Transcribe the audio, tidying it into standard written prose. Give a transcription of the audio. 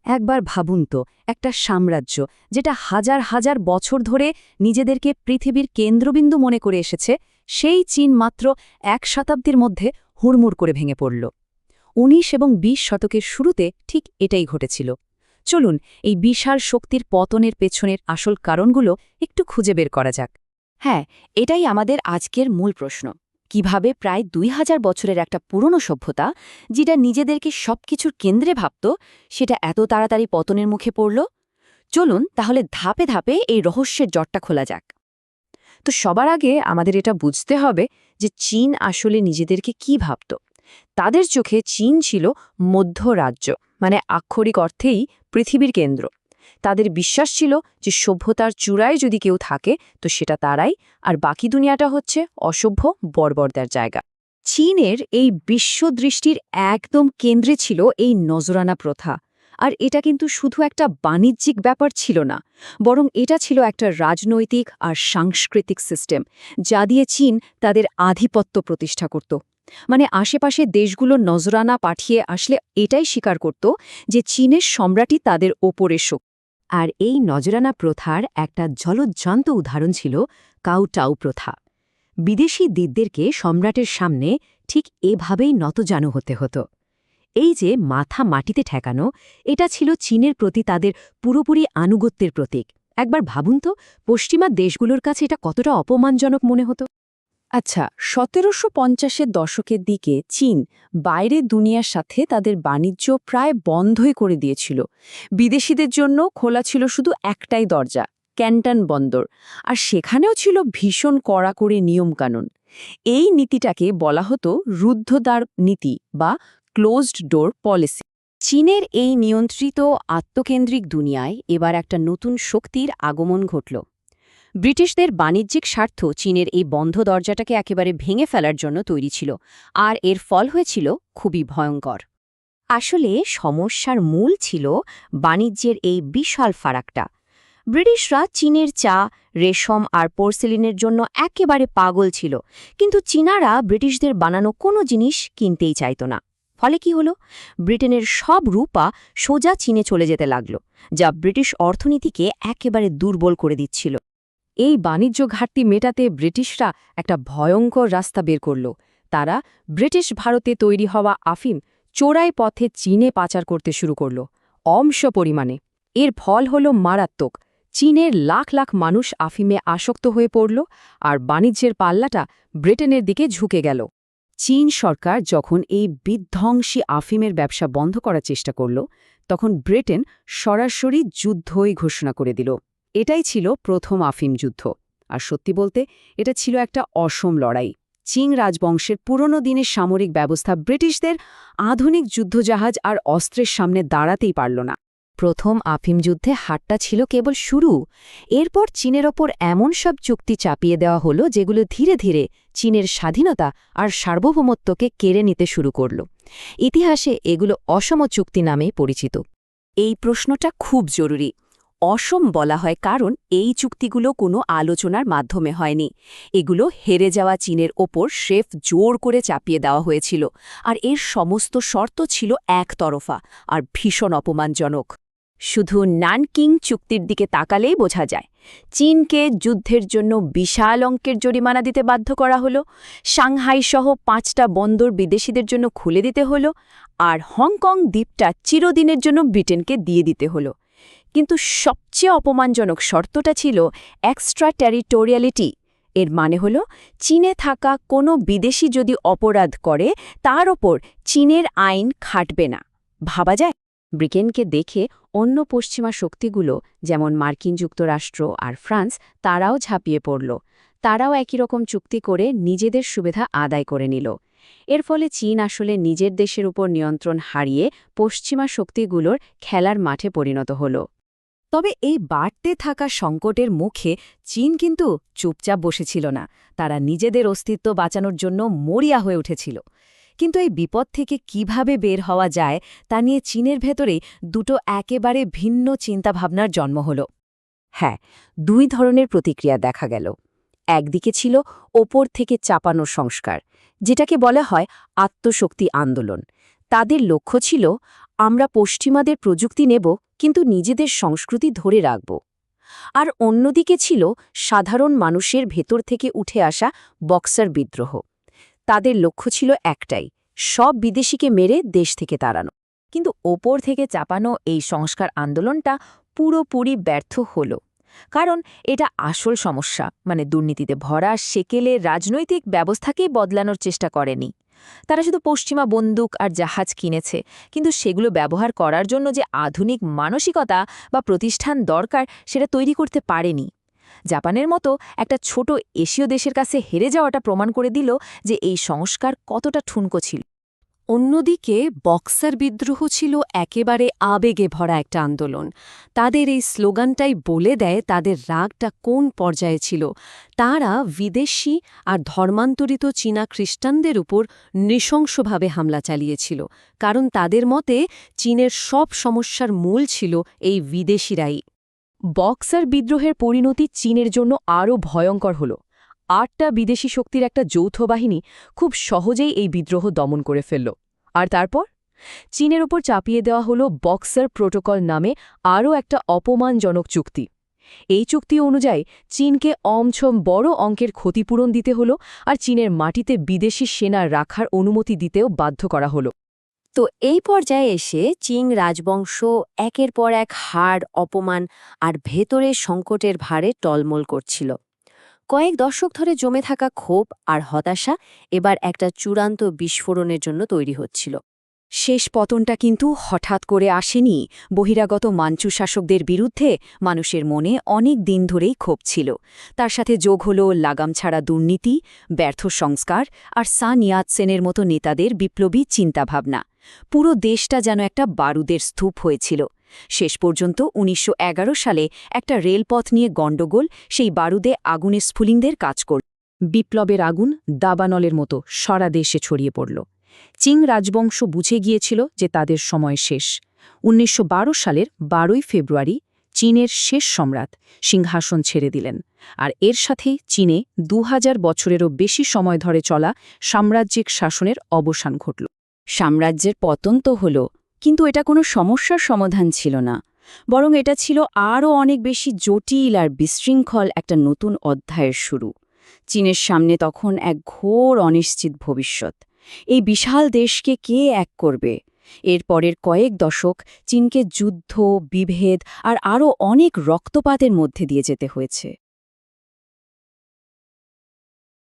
একবার ভাবুন তো, একটা সাম্রাজ্য যেটা হাজার হাজার বছর ধরে নিজেদেরকে পৃথিবীর কেন্দ্রবিন্দু মনে করে এসেছে, সেই চীন মাত্র ১ শতাব্দীর মধ্যে হুড়মুড় করে ভেঙে পড়ল। ১৯ এবং ২০ শতকের শুরুতে ঠিক এটাই ঘটেছিল। চলুন এই বিশাল শক্তির পতনের পেছনের আসল কারণগুলো একটু খুঁজে বের করা যাক। হ্যাঁ, এটাই আমাদের আজকের মূল প্রশ্ন। কিভাবে প্রায় ২০০০ বছরের একটা পুরনো সভ্যতা, যেটা নিজেদেরকে সবকিছুর কেন্দ্রে ভাবত, সেটা এত তাড়াতাড়ি পতনের মুখে পড়ল? চলুন তাহলে ধাপে ধাপে এই রহস্যের জটটা খোলা যাক। তো সবার আগে আমাদের এটা বুঝতে হবে যে চীন আসলে নিজেদেরকে কি ভাবত। তাদের চোখে চীন ছিল মধ্য রাজ্য, মানে আক্ষরিক অর্থেই পৃথিবীর কেন্দ্র। তাদের বিশ্বাস ছিল যে সভ্যতার চূড়ায় যদি কেউ থাকে তো সেটা তারাই, আর বাকি দুনিয়াটা হচ্ছে অসভ্য বর্বরদের জায়গা। চীনের এই বিশ্বদৃষ্টির একদম কেন্দ্রে ছিল এই নজরানা প্রথা। আর এটা কিন্তু শুধু একটা বাণিজ্যিক ব্যাপার ছিল না, বরং এটা ছিল একটা রাজনৈতিক আর সাংস্কৃতিক সিস্টেম, যা দিয়ে চীন তাদের আধিপত্য প্রতিষ্ঠা করত। মানে আশেপাশে দেশগুলো নজরানা পাঠিয়ে আসলে এটাই স্বীকার করত যে চীনের সম্রাটই তাদের ওপরের শক্তি। আর এই নজরানা প্রথার একটা ঝলজ্জান্ত উদাহরণ ছিল কাউটাউ প্রথা। বিদেশি দীদদেরকে সম্রাটের সামনে ঠিক এভাবেই নতজানু হতে হতো। এই যে মাথা মাটিতে ঠেকানো, এটা ছিল চীনের প্রতি তাদের পুরোপুরি আনুগত্যের প্রতীক। একবার ভাবুন তো, পশ্চিমা দেশগুলোর কাছে এটা কতটা অপমানজনক মনে হতো। আচ্ছা, ১৭৫০-এর দশকের দিকে চীন বাইরের দুনিয়ার সাথে তাদের বাণিজ্য প্রায় বন্ধই করে দিয়েছিল। বিদেশিদের জন্য খোলা ছিল শুধু একটাই দরজা, ক্যান্টন বন্দর, আর সেখানেও ছিল ভীষণ কড়াকড়ি নিয়মকানুন। এই নীতিটাকে বলা হতো রুদ্ধদ্বার নীতি বা ক্লোজড ডোর পলিসি। চীনের এই নিয়ন্ত্রিত আত্মকেন্দ্রিক দুনিয়ায় এবার একটা নতুন শক্তির আগমন ঘটল। ব্রিটিশদের বাণিজ্যিক স্বার্থ চীনের এই বন্ধ দরজাটাকে একেবারে ভেঙে ফেলার জন্য তৈরি ছিল, আর এর ফল হয়েছিল খুবই ভয়ঙ্কর। আসলে সমস্যার মূল ছিল বাণিজ্যের এই বিশাল ফারাকটা। ব্রিটিশরা চীনের চা, রেশম আর পোর্সেলিনের জন্য একেবারে পাগল ছিল, কিন্তু চীনারা ব্রিটিশদের বানানো কোনো জিনিস কিনতেই চাইত না। ফলে কি হলো? ব্রিটেনের সব রূপা সোজা চীনে চলে যেতে লাগল, যা ব্রিটিশ অর্থনীতিকে একেবারে দুর্বল করে দিচ্ছিল। এই বাণিজ্য ঘাটতি মেটাতে ব্রিটিশরা একটা ভয়ঙ্কর রাস্তা বের করল। তারা ব্রিটিশ ভারতে তৈরি হওয়া আফিম চোরাই পথে চীনে পাচার করতে শুরু করল, অংশ পরিমাণে। এর ফল হল মারাত্মক। চীনের লাখ লাখ মানুষ আফিমে আসক্ত হয়ে পড়ল, আর বাণিজ্যের পাল্লাটা ব্রিটেনের দিকে ঝুঁকে গেল। চীন সরকার যখন এই বিধ্বংসী আফিমের ব্যবসা বন্ধ করার চেষ্টা করল, তখন ব্রিটেন সরাসরি যুদ্ধই ঘোষণা করে দিল। এটাই ছিল প্রথম আফিম যুদ্ধ। আর সত্যি বলতে এটা ছিল একটা অসম লড়াই। চিং রাজবংশের পুরনো দিনের সামরিক ব্যবস্থা ব্রিটিশদের আধুনিক যুদ্ধজাহাজ আর অস্ত্রের সামনে দাঁড়াতেই পারল না। প্রথম আফিম যুদ্ধে হারটা ছিল কেবল শুরু। এরপর চীনের ওপর এমন সব চুক্তি চাপিয়ে দেওয়া হলো যেগুলো ধীরে ধীরে চীনের স্বাধীনতা আর সার্বভৌমত্বকে কেড়ে নিতে শুরু করল। ইতিহাসে এগুলো অসম চুক্তি নামেই পরিচিত। এই প্রশ্নটা খুব জরুরি। অসম বলা হয় কারণ এই চুক্তিগুলো কোনো আলোচনার মাধ্যমে হয়নি। এগুলো হেরে যাওয়া চীনের ওপর স্রেফ জোর করে চাপিয়ে দেওয়া হয়েছিল, আর এর সমস্ত শর্ত ছিল একতরফা আর ভীষণ অপমানজনক। শুধু নানকিং চুক্তির দিকে তাকালেই বোঝা যায়। চীনকে যুদ্ধের জন্য বিশাল অঙ্কের জরিমানা দিতে বাধ্য করা হলো, সাংহাই-সহ ৫টা বন্দর বিদেশিদের জন্য খুলে দিতে হলো, আর হংকং দ্বীপটা চিরদিনের জন্য ব্রিটেনকে দিয়ে দিতে হলো। কিন্তু সবচেয়ে অপমানজনক শর্তটা ছিল এক্সট্রা টেরিটোরিয়ালিটি। এর মানে হল চীনে থাকা কোনো বিদেশি যদি অপরাধ করে তার ওপর চীনের আইন খাটবে না। ভাবা যায়? ব্রিটেনকে দেখে অন্য পশ্চিমা শক্তিগুলো যেমন মার্কিন যুক্তরাষ্ট্র আর ফ্রান্স, তারাও ঝাঁপিয়ে পড়ল। তারাও একই রকম চুক্তি করে নিজেদের সুবিধা আদায় করে নিল। এর ফলে চীন আসলে নিজের দেশের উপর নিয়ন্ত্রণ হারিয়ে পশ্চিমা শক্তিগুলোর খেলার মাঠে পরিণত হল। তবে এই বাড়তে থাকা সংকটের মুখে চীন কিন্তু চুপচাপ বসেছিল না। তারা নিজেদের অস্তিত্ব বাঁচানোর জন্য মরিয়া হয়ে উঠেছিল। কিন্তু এই বিপদ থেকে কিভাবে বের হওয়া যায় তা নিয়ে চীনের ভেতরেই দুটো একেবারে ভিন্ন চিন্তাভাবনার জন্ম হল। হ্যাঁ, দুই ধরনের প্রতিক্রিয়া দেখা গেল। একদিকে ছিল ওপর থেকে চাপানোর সংস্কার, যেটাকে বলা হয় আত্মশক্তি আন্দোলন। তাদের লক্ষ্য ছিল আমরা পশ্চিমাদের প্রযুক্তি নেব কিন্তু নিজেদের সংস্কৃতি ধরে রাখব। আর অন্যদিকে ছিল সাধারণ মানুষের ভেতর থেকে উঠে আসা বক্সার বিদ্রোহ। তাদের লক্ষ্য ছিল একটাই, সব বিদেশিকে মেরে দেশ থেকে তাড়ানো। কিন্তু ওপর থেকে চাপানো এই সংস্কার আন্দোলনটা পুরোপুরি ব্যর্থ হল। কারণ এটা আসল সমস্যা, মানে দুর্নীতিতে ভরা সেকেলে রাজনৈতিক ব্যবস্থাকেই বদলানোর চেষ্টা করেনি। তারা শুধু পশ্চিমা বন্দুক আর জাহাজ কিনেছে, কিন্তু সেগুলো ব্যবহার করার জন্য যে আধুনিক মানসিকতা বা প্রতিষ্ঠান দরকার সেটা তৈরি করতে পারেনি। জাপানের মতো একটা ছোট এশীয় দেশের কাছে হেরে যাওয়াটা প্রমাণ করে দিল যে এই সংস্কার কতটা ঠুনকো ছিল। অন্যদিকে বক্সার বিদ্রোহ ছিল একেবারে আবেগে ভরা একটা আন্দোলন। তাদের এই স্লোগানটাই বলে দেয় তাদের রাগটা কোন পর্যায়ে ছিল। তারা বিদেশি আর ধর্মান্তরিত চীনা খ্রিস্টানদের উপর নৃশংসভাবে হামলা চালিয়েছিল, কারণ তাদের মতে চীনের সব সমস্যার মূল ছিল এই বিদেশিরাই। বক্সার বিদ্রোহের পরিণতি চীনের জন্য আরও ভয়ঙ্কর হল। ৮টা বিদেশি শক্তির একটা যৌথ বাহিনী খুব সহজেই এই বিদ্রোহ দমন করে ফেলল। আর তারপর চীনের ওপর চাপিয়ে দেওয়া হল বক্সার প্রোটোকল নামে আরও একটা অপমানজনক চুক্তি। এই চুক্তি অনুযায়ী চীনকে অমছম বড় অঙ্কের ক্ষতিপূরণ দিতে হল, আর চীনের মাটিতে বিদেশি সেনা রাখার অনুমতি দিতেও বাধ্য করা হল। তো এই পর্যায়ে এসে চিং রাজবংশ একের পর এক হার, অপমান আর ভেতরে সংকটের ভারে টলমল করছিল। কয়েক দশক ধরে জমে থাকা ক্ষোভ আর হতাশা এবার একটা চূড়ান্ত বিস্ফোরণের জন্য তৈরি হচ্ছিল। শেষ পতনটা কিন্তু হঠাৎ করে আসেনি। বহিরাগত মাঞ্চু শাসকদের বিরুদ্ধে মানুষের মনে অনেক দিন ধরেই ক্ষোভ ছিল। তার সাথে যোগ হল লাগামছাড়া দুর্নীতি, ব্যর্থ সংস্কার আর সান ইয়াতসেনের মতো নেতাদের বিপ্লবী চিন্তাভাবনা। পুরো দেশটা যেন একটা বারুদের স্তূপ হয়েছিল। শেষ পর্যন্ত ১৯১১ সালে একটা রেলপথ নিয়ে গণ্ডগোল সেই বারুদে আগুনের স্ফুলিঙ্গের কাজ করল। বিপ্লবের আগুন দাবানলের মতো সারা দেশে ছড়িয়ে পড়ল। চিং রাজবংশ বুঝে গিয়েছিল যে তাদের সময় শেষ। ১৯১২ সালের ১২ই ফেব্রুয়ারি চীনের শেষ সম্রাট সিংহাসন ছেড়ে দিলেন, আর এর সাথেই চীনে ২০০০ বছরেরও বেশি সময় ধরে চলা সাম্রাজ্যিক শাসনের অবসান ঘটল। সাম্রাজ্যের পতন তো হল, কিন্তু এটা কোনো সমস্যার সমাধান ছিল না, বরং এটা ছিল আরও অনেক বেশি জটিল আর বিশৃঙ্খল একটা নতুন অধ্যায়ের শুরু। চীনের সামনে তখন এক ঘোর অনিশ্চিত ভবিষ্যৎ। এই বিশাল দেশকে কে এক করবে? এর পরের কয়েক দশক চীনকে যুদ্ধ, বিভেদ আর আরও অনেক রক্তপাতের মধ্যে দিয়ে যেতে হয়েছে।